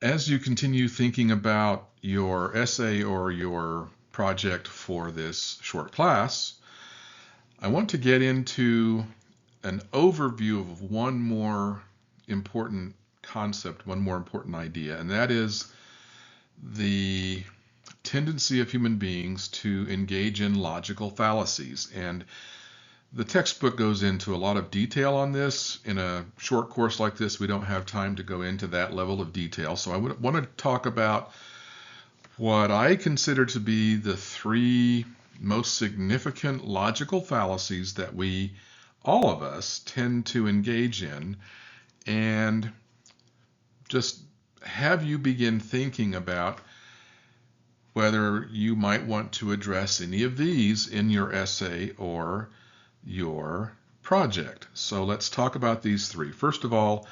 As you continue thinking about your essay or your project for this short class, I want to get into an overview of one more important concept, one more important idea, and that is the tendency of human beings to engage in logical fallacies. And the textbook goes into a lot of detail on this. In a short course like this, we don't have time to go into that level of detail. So I would want to talk about what I consider to be the three most significant logical fallacies that all of us, tend to engage in, and just have you begin thinking about whether you might want to address any of these in your essay or your project. So let's talk about these three. First of all,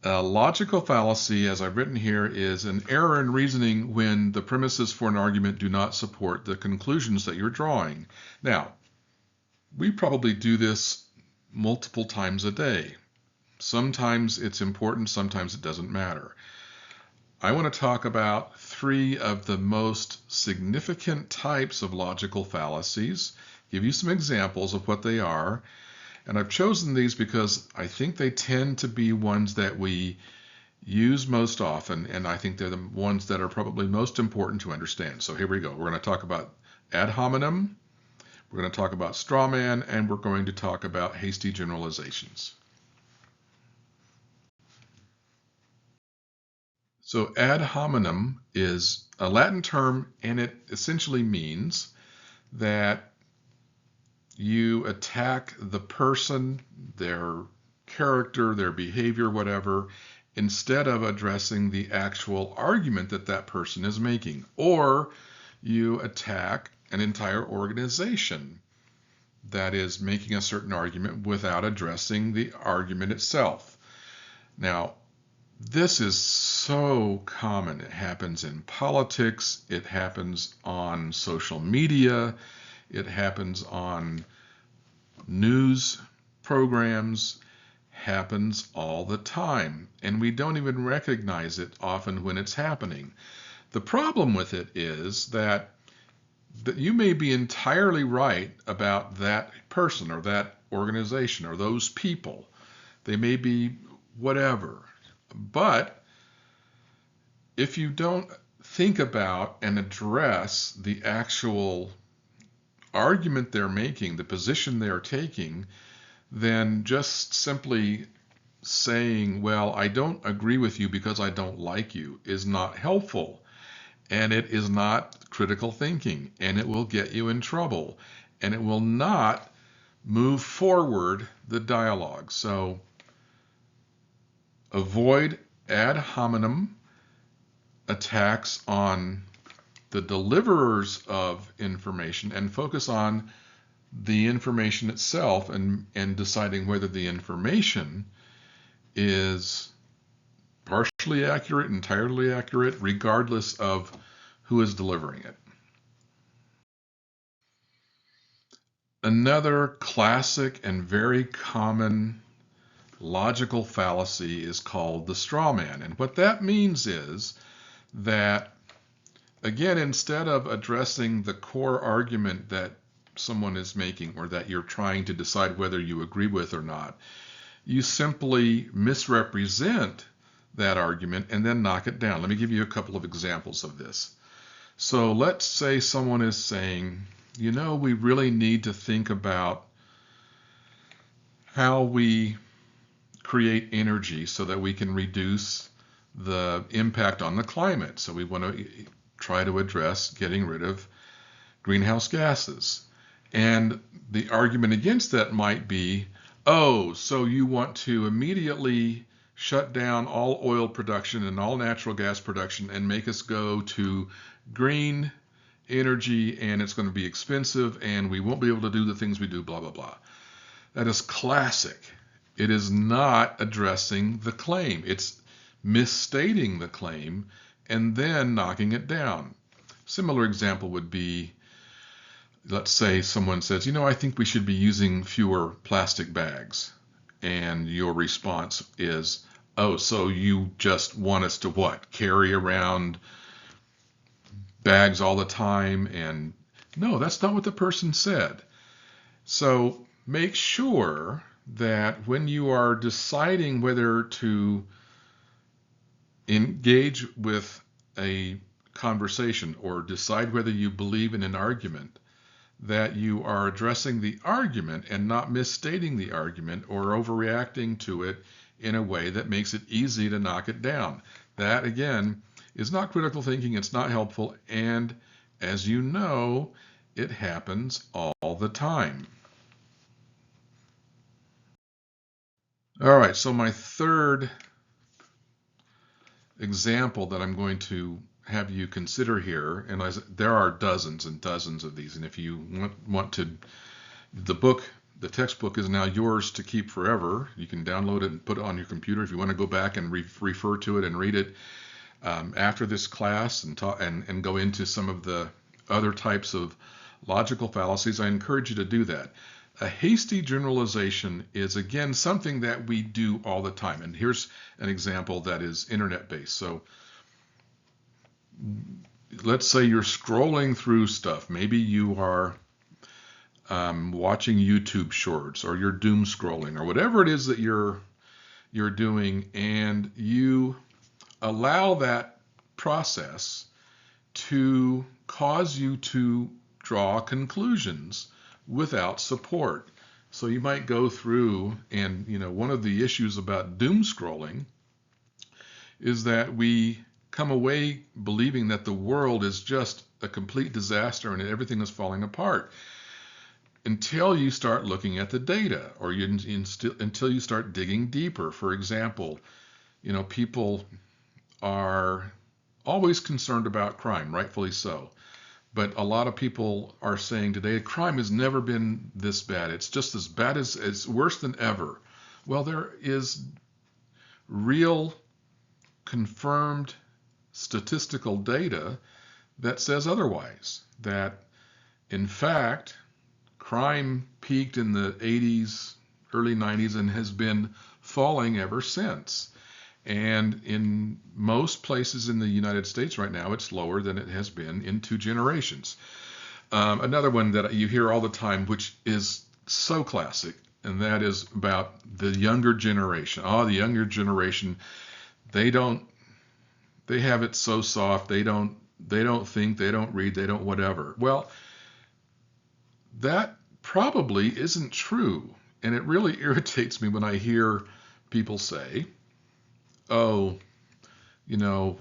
a logical fallacy, as I've written here, is an error in reasoning when the premises for an argument do not support the conclusions that you're drawing. Now, we probably do this multiple times a day. Sometimes it's important, sometimes it doesn't matter. I want to talk about three of the most significant types of logical fallacies, give you some examples of what they are, and I've chosen these because I think they tend to be ones that we use most often, and I think they're the ones that are probably most important to understand. So here we go. We're going to talk about ad hominem, we're going to talk about straw man, and we're going to talk about hasty generalizations. So ad hominem is a Latin term, and it essentially means that you attack the person, their character, their behavior, whatever, instead of addressing the actual argument that that person is making. Or you attack an entire organization that is making a certain argument without addressing the argument itself. Now, this is so common. It happens in politics, it happens on social media, it happens on news programs, happens all the time, and we don't even recognize it often when it's happening. The problem with it is that you may be entirely right about that person or that organization or those people. They may be whatever. But if you don't think about and address the actual argument they're making, the position they're taking, then just simply saying, well, I don't agree with you because I don't like you, is not helpful. And it is not critical thinking, and it will get you in trouble, and it will not move forward the dialogue. So avoid ad hominem attacks on the deliverers of information and focus on the information itself and deciding whether the information is partially accurate, entirely accurate, regardless of who is delivering it. Another classic and very common logical fallacy is called the straw man. And what that means is that, again, instead of addressing the core argument that someone is making or that you're trying to decide whether you agree with or not, you simply misrepresent that argument and then knock it down. Let me give you a couple of examples of this. So let's say someone is saying, you know, we really need to think about how we create energy so that we can reduce the impact on the climate. So we want to try to address getting rid of greenhouse gases. And the argument against that might be, oh, so you want to immediately shut down all oil production and all natural gas production and make us go to green energy, and it's going to be expensive and we won't be able to do the things we do, blah, blah, blah. That is classic. It is not addressing the claim. It's misstating the claim and then knocking it down. Similar example would be, let's say someone says, you know, I think we should be using fewer plastic bags. And your response is, Oh, so you just want us to what? Carry around bags all the time? And no, that's not what the person said. So make sure that when you are deciding whether to engage with a conversation or decide whether you believe in an argument, that you are addressing the argument and not misstating the argument or overreacting to it in a way that makes it easy to knock it down. That, again, is not critical thinking. It's not helpful. And as you know, it happens all the time. All right, so my third example that I'm going to have you consider here, and there are dozens and dozens of these, and if you want to, the textbook is now yours to keep forever. You can download it and put it on your computer if you want to go back and refer to it and read it after this class and go into some of the other types of logical fallacies. I encourage you to do that. A hasty generalization is, again, something that we do all the time. And here's an example that is internet-based. So let's say you're scrolling through stuff. Maybe you are watching YouTube shorts, or you're doom scrolling, or whatever it is that you're doing, and you allow that process to cause you to draw conclusions without support. So you might go through, and one of the issues about doom scrolling is that we come away believing that the world is just a complete disaster and everything is falling apart until you start looking at the data, or until you start digging deeper. For example, people are always concerned about crime, rightfully so. But a lot of people are saying today crime has never been this bad. It's just as bad as it's worse than ever. Well, there is real confirmed statistical data that says otherwise. That in fact, crime peaked in the 80s, early 90s, and has been falling ever since. And in most places in the United States right now, it's lower than it has been in 2 generations. Another one that you hear all the time, which is so classic, and that is about the younger generation. Oh, the younger generation, they have it so soft. They don't think, they don't read, they don't whatever. Well, that probably isn't true. And it really irritates me when I hear people say, oh,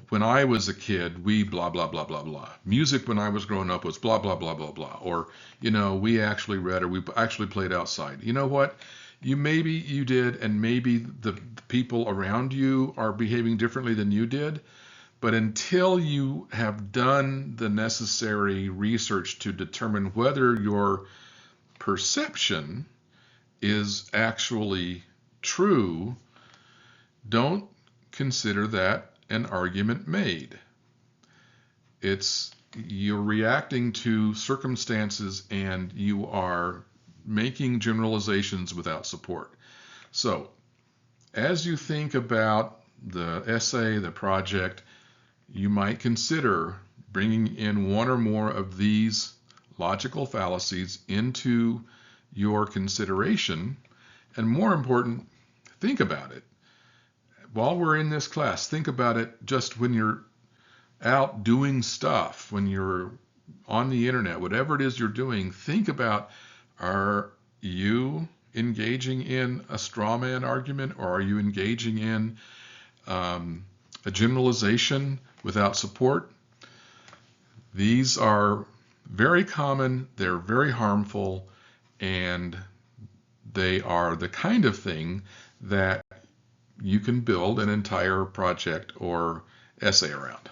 when I was a kid, we blah, blah, blah, blah, blah. Music when I was growing up was blah, blah, blah, blah, blah. Or, we actually read, or we actually played outside. You know what? Maybe you did, and maybe the people around you are behaving differently than you did. But until you have done the necessary research to determine whether your perception is actually true, don't consider that an argument made. You're reacting to circumstances and you are making generalizations without support. So, as you think about the essay, the project, you might consider bringing in one or more of these logical fallacies into your consideration. And more important, think about it. While we're in this class, think about it just when you're out doing stuff, when you're on the internet, whatever it is you're doing, think about, are you engaging in a straw man argument, or are you engaging in a generalization without support? These are very common, they're very harmful, and they are the kind of thing that you can build an entire project or essay around.